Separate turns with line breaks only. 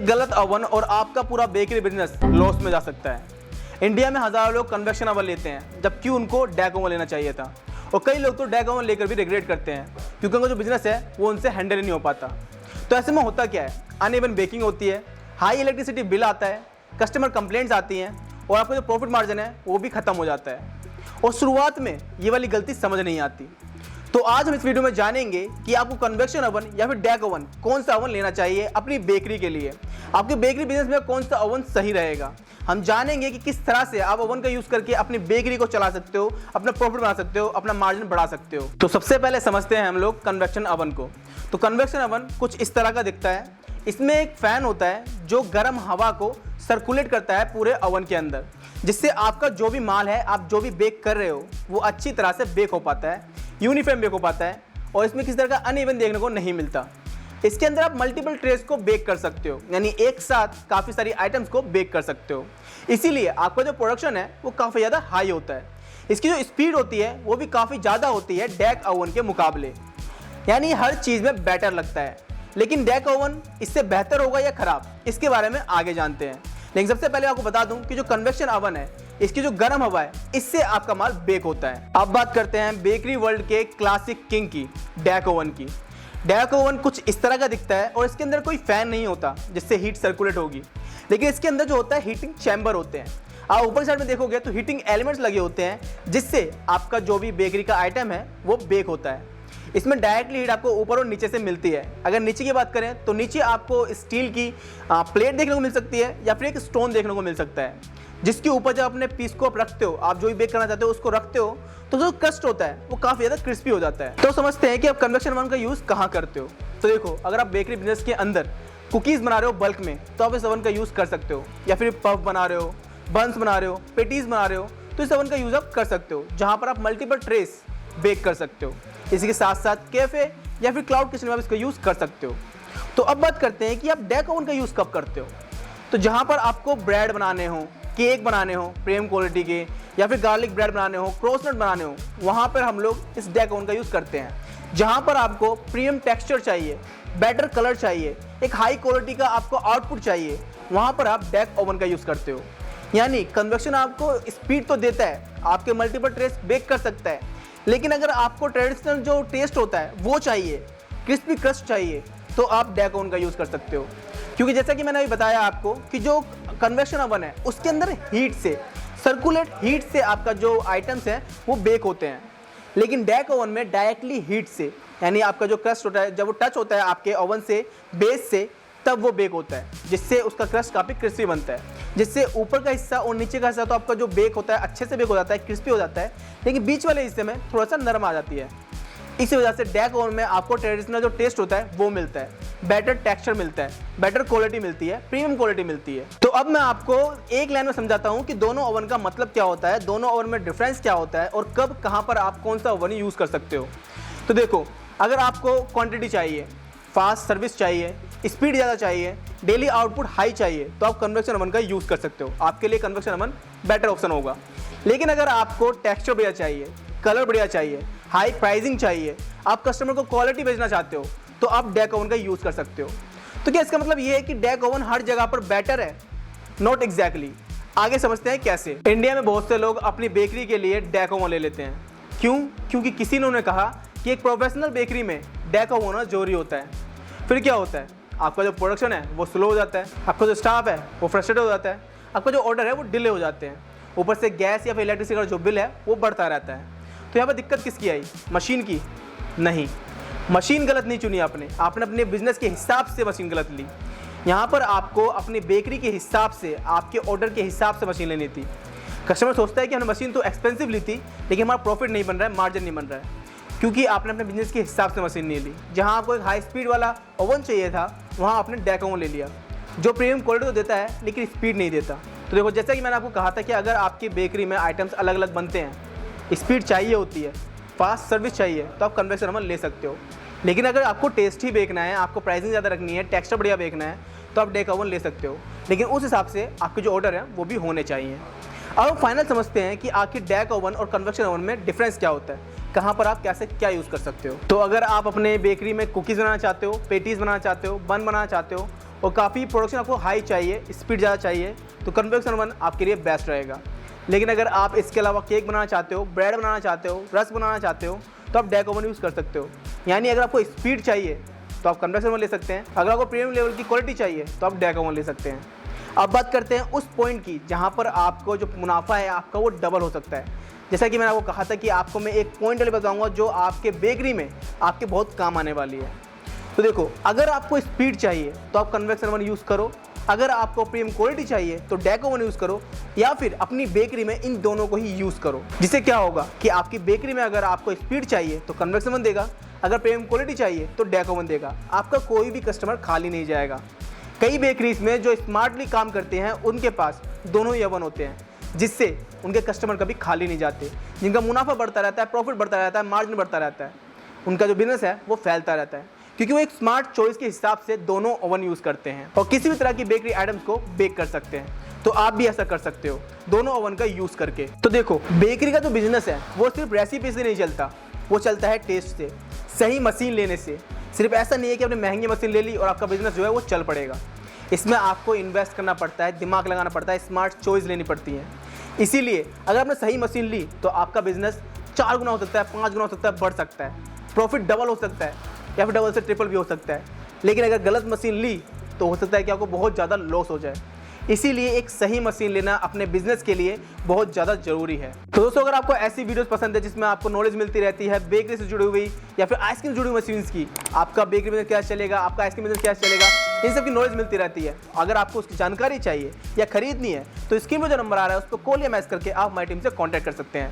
एक गलत ओवन और आपका पूरा बेकरी बिजनेस लॉस में जा सकता है। इंडिया में हज़ारों लोग कन्वेक्शन ओवन लेते हैं जबकि उनको डैक ओवन लेना चाहिए था, और कई लोग तो डैक ओवन लेकर भी रिग्रेट करते हैं क्योंकि उनका जो बिजनेस है वो उनसे हैंडल ही नहीं हो पाता। तो ऐसे में होता क्या है, अनइवन बेकिंग होती है, हाई इलेक्ट्रिसिटी बिल आता है, कस्टमर कंप्लेंट्स आती हैं और आपका जो प्रॉफिट मार्जिन है वो भी खत्म हो जाता है। और शुरुआत में ये वाली गलती समझ नहीं आती। तो आज हम इस वीडियो में जानेंगे कि आपको कन्वेक्शन ओवन या फिर डैक ओवन कौन सा ओवन लेना चाहिए अपनी बेकरी के लिए। आपके बेकरी बिजनेस में कौन सा ओवन सही रहेगा। हम जानेंगे कि किस तरह से आप ओवन का यूज करके अपनी बेकरी को चला सकते हो, अपना प्रॉफिट बना सकते हो, अपना मार्जिन बढ़ा सकते हो। तो सबसे पहले समझते हैं हम लोग कन्वेक्शन ओवन को। तो कन्वेक्शन ओवन कुछ इस तरह का दिखता है। इसमें एक फैन होता है जो गर्म हवा को सर्कुलेट करता है पूरे ओवन के अंदर, जिससे आपका जो भी माल है, आप जो भी बेक कर रहे हो, वो अच्छी तरह से बेक हो पाता है, यूनिफॉर्म बेक हो पाता है और इसमें किसी तरह का अनइवन देखने को नहीं मिलता। इसके अंदर आप मल्टीपल ट्रेस को बेक कर सकते हो, यानी एक साथ काफ़ी सारी आइटम्स को बेक कर सकते हो। इसीलिए आपका जो प्रोडक्शन है वो काफ़ी ज़्यादा हाई होता है। इसकी जो स्पीड होती है वो भी काफ़ी ज़्यादा होती है डैक ओवन के मुकाबले, यानी हर चीज़ में बेटर लगता है। लेकिन डैक ओवन इससे बेहतर होगा या ख़राब, इसके बारे में आगे जानते हैं। लेकिन सबसे पहले आपको बता दूं कि जो कन्वेक्शन ओवन है, इसकी जो गर्म हवा है, इससे आपका माल बेक होता है। अब बात करते हैं बेकरी वर्ल्ड के क्लासिक किंग की, डैक ओवन की। डैक ओवन कुछ इस तरह का दिखता है और इसके अंदर कोई फैन नहीं होता जिससे हीट सर्कुलेट होगी, लेकिन इसके अंदर जो होता है हीटिंग चैम्बर होते हैं। आप ऊपर साइड में देखोगे तो हीटिंग एलिमेंट्स लगे होते हैं जिससे आपका जो भी बेकरी का आइटम है वो बेक होता है। इसमें डायरेक्टली हीट आपको ऊपर और नीचे से मिलती है। अगर नीचे की बात करें तो नीचे आपको स्टील की प्लेट देखने को मिल सकती है या फिर एक स्टोन देखने को मिल सकता है, जिसके ऊपर जब अपने पीस को आप रखते हो, आप जो भी बेक करना चाहते हो उसको रखते हो, तो जो क्रस्ट होता है वो काफ़ी ज़्यादा क्रिस्पी हो जाता है। तो समझते हैं कि आप कन्वेक्शन ओवन का यूज़ कहाँ करते हो। तो देखो, अगर आप बेकरी बिजनेस के अंदर कुकीज़ बना रहे हो बल्क में, तो आप इस ओवन का यूज़ कर सकते हो, या फिर पफ बना रहे हो, बंस बना रहे हो, पेटीज़ बना रहे हो, तो इस ओवन का यूज़ आप कर सकते हो, जहाँ पर आप मल्टीपल ट्रेस बेक कर सकते हो। इसी के साथ साथ कैफे या फिर क्लाउड किचन में आप इसका यूज़ कर सकते हो। तो अब बात करते हैं कि आप डैक ओवन का यूज़ कब करते हो। तो जहाँ पर आपको ब्रेड बनाने हो, केक बनाने हो प्रीमियम क्वालिटी के, या फिर गार्लिक ब्रेड बनाने हो, क्रॉसनट बनाने हो, वहाँ पर हम लोग इस डैक ओवन का यूज़ करते हैं। जहाँ पर आपको प्रीमियम टेक्सचर चाहिए, बेटर कलर चाहिए, एक हाई क्वालिटी का आपको आउटपुट चाहिए, वहाँ पर आप डैक ओवन का यूज़ करते हो। यानी कन्वेक्शन आपको स्पीड तो देता है, आपके मल्टीपल ट्रेस बेक कर सकता है, लेकिन अगर आपको ट्रेडिशनल जो टेस्ट होता है वो चाहिए, क्रिस्पी क्रस्ट चाहिए, तो आप डैक ओवन का यूज़ कर सकते हो। क्योंकि जैसा कि मैंने अभी बताया आपको कि जो कन्वेक्शन ओवन है उसके अंदर हीट से, सर्कुलेट हीट से आपका जो आइटम्स हैं वो बेक होते हैं, लेकिन डैक ओवन में डायरेक्टली हीट से, यानी आपका जो क्रस्ट होता है जब वो टच होता है आपके ओवन से, बेस से, तब वो बेक होता है, जिससे उसका क्रस्ट काफ़ी क्रिस्पी बनता है, जिससे ऊपर का हिस्सा और नीचे का हिस्सा तो आपका जो बेक होता है अच्छे से बेक हो जाता है, क्रिस्पी हो जाता है, लेकिन बीच वाले हिस्से में थोड़ा सा नरम आ जाती है। इसी वजह से डैक ओवन में आपको ट्रेडिशनल जो टेस्ट होता है वो मिलता है, बेटर टेक्सचर मिलता है, बेटर क्वालिटी मिलती है, प्रीमियम क्वालिटी मिलती है। तो अब मैं आपको एक लाइन में समझाता हूँ कि दोनों ओवन का मतलब क्या होता है, दोनों ओवन में डिफरेंस क्या होता है और कब कहाँ पर आप कौन सा ओवन यूज़ कर सकते हो। तो देखो, अगर आपको क्वांटिटी चाहिए, फास्ट सर्विस चाहिए, स्पीड ज़्यादा चाहिए, डेली आउटपुट हाई चाहिए, तो आप कन्वेक्शन ओवन का यूज़ कर सकते हो। आपके लिए कन्वेक्शन ओवन बेटर ऑप्शन होगा। लेकिन अगर आपको टेक्सचर बढ़िया चाहिए, कलर बढ़िया चाहिए, हाई प्राइसिंग चाहिए, आप कस्टमर को क्वालिटी भेजना चाहते हो, तो आप डैक ओवन का यूज़ कर सकते हो। तो क्या इसका मतलब ये है कि डैक ओवन हर जगह पर बेटर है? Not exactly. आगे समझते हैं कैसे। इंडिया में बहुत से लोग अपनी बेकरी के लिए डैक ओवन ले लेते हैं। क्यों? क्योंकि किसी ने कहा कि एक प्रोफेशनल बेकरी में डैक ओवन होना जरूरी होता है। फिर क्या होता है, आपका जो प्रोडक्शन है वो स्लो हो जाता है, आपका जो स्टाफ है वो फ्रस्ट्रेटेड हो जाता है, आपका जो ऑर्डर है वो डिले हो जाते हैं, ऊपर से गैस या फिर इलेक्ट्रिसिटी का जो बिल है वो बढ़ता रहता है। तो यहाँ पर दिक्कत किसकी आई? मशीन की? नहीं, मशीन गलत नहीं चुनी आपने अपने बिजनेस के हिसाब से मशीन गलत ली। यहाँ पर आपको अपनी बेकरी के हिसाब से, आपके ऑर्डर के हिसाब से मशीन लेनी थी। कस्टमर सोचता है कि हमने मशीन तो एक्सपेंसिव ली थी, लेकिन हमारा प्रॉफिट नहीं बन रहा है, मार्जिन नहीं बन रहा है, क्योंकि आपने अपने बिजनेस के हिसाब से मशीन नहीं ली। जहाँ आपको एक हाई स्पीड वाला ओवन चाहिए था, वहाँ आपने डैक ओवन ले लिया, जो प्रीमियम क्वालिटी तो देता है लेकिन स्पीड नहीं देता। तो देखो, जैसा कि मैंने आपको कहा था कि अगर आपकी बेकरी में आइटम्स अलग अलग बनते हैं, स्पीड चाहिए होती है, फास्ट सर्विस चाहिए, तो आप कन्वेक्शन ओवन ले सकते हो। लेकिन अगर आपको टेस्ट ही देखना है, आपको प्राइसिंग ज़्यादा रखनी है, टेक्सचर बढ़िया देखना है, तो आप डैक ओवन ले सकते हो, लेकिन उस हिसाब से आपके जो ऑर्डर हैं वो भी होने चाहिए। अब हम फाइनल समझते हैं कि आखिर डैक ओवन और कन्वेक्शन ओवन में डिफरेंस क्या होता है, कहाँ पर आप कैसे क्या यूज़ कर सकते हो। तो अगर आप अपने बेकरी में कुकीज़ बनाना चाहते हो, पेटीज़ बनाना चाहते हो, बन बनाना चाहते हो, और काफ़ी प्रोडक्शन आपको हाई चाहिए, स्पीड ज़्यादा चाहिए, तो कन्वेक्शन ओवन आपके लिए बेस्ट रहेगा। लेकिन अगर आप इसके अलावा केक बनाना चाहते हो, ब्रेड बनाना चाहते हो, रस्क बनाना चाहते हो, तो आप डेक ओवन यूज़ कर सकते हो। यानी अगर आपको स्पीड चाहिए तो आप कन्वेक्शन ओवन ले सकते हैं, अगर आपको प्रीमियम लेवल की क्वालिटी चाहिए तो आप डेक ओवन ले सकते हैं। अब बात करते हैं उस पॉइंट की जहाँ पर आपको जो मुनाफा है आपका वो डबल हो सकता है। जैसा कि मैंने आपको कहा था कि आपको मैं एक पॉइंट वाले बताऊँगा जो आपके बेकरी में आपके बहुत काम आने वाली है। तो देखो, अगर आपको स्पीड चाहिए तो आप कन्वेक्शन ओवन यूज़ करो, अगर आपको प्रीमियम क्वालिटी चाहिए तो डेक ओवन यूज़ करो, या फिर अपनी बेकरी में इन दोनों को ही यूज़ करो। जिससे क्या होगा कि आपकी बेकरी में अगर आपको स्पीड चाहिए तो कन्वेक्शन ओवन देगा, अगर प्रीमियम क्वालिटी चाहिए तो डेक ओवन देगा। आपका कोई भी कस्टमर खाली नहीं जाएगा। कई बेकरीज में जो स्मार्टली काम करते हैं उनके पास दोनों ही ओवन होते हैं, जिससे उनके कस्टमर कभी खाली नहीं जाते, जिनका मुनाफा बढ़ता रहता है, प्रॉफिट बढ़ता रहता है, मार्जिन बढ़ता रहता है, उनका जो बिजनेस है वो फैलता रहता है, क्योंकि वो एक स्मार्ट चॉइस के हिसाब से दोनों ओवन यूज़ करते हैं और किसी भी तरह की बेकरी आइटम्स को बेक कर सकते हैं। तो आप भी ऐसा कर सकते हो दोनों ओवन का यूज़ करके। तो देखो, बेकरी का जो बिजनेस है वो सिर्फ रेसिपी से नहीं चलता, वो चलता है टेस्ट से, सही मशीन लेने से। सिर्फ ऐसा नहीं है कि आपने महंगी मशीन ले ली और आपका बिजनेस जो है वो चल पड़ेगा। इसमें आपको इन्वेस्ट करना पड़ता है, दिमाग लगाना पड़ता है, स्मार्ट चॉइस लेनी पड़ती है। इसीलिए अगर आपने सही मशीन ली तो आपका बिजनेस 4 गुना हो सकता है, 5 गुना हो सकता है, बढ़ सकता है, प्रॉफिट डबल हो सकता है, या फिर डबल से ट्रिपल भी हो सकता है। लेकिन अगर गलत मशीन ली तो हो सकता है कि आपको बहुत ज़्यादा लॉस हो जाए। इसीलिए एक सही मशीन लेना अपने बिजनेस के लिए बहुत ज़्यादा ज़रूरी है। तो दोस्तों, अगर आपको ऐसी वीडियोस पसंद है जिसमें आपको नॉलेज मिलती रहती है बेकरी से जुड़ी हुई या फिर आइसक्रीम जुड़ी हुई मशीन्स की, आपका बेकरी बिजनेस क्या चलेगा, आपका आइसक्रीम बिजनेस क्या चलेगा, इन सब की नॉलेज मिलती रहती है। अगर आपको उसकी जानकारी चाहिए या खरीदनी है तो स्क्रीन पर जो नंबर आ रहा है उस पर कॉल या मैसेज करके आप हमारी टीम से कॉन्टैक्ट कर सकते हैं।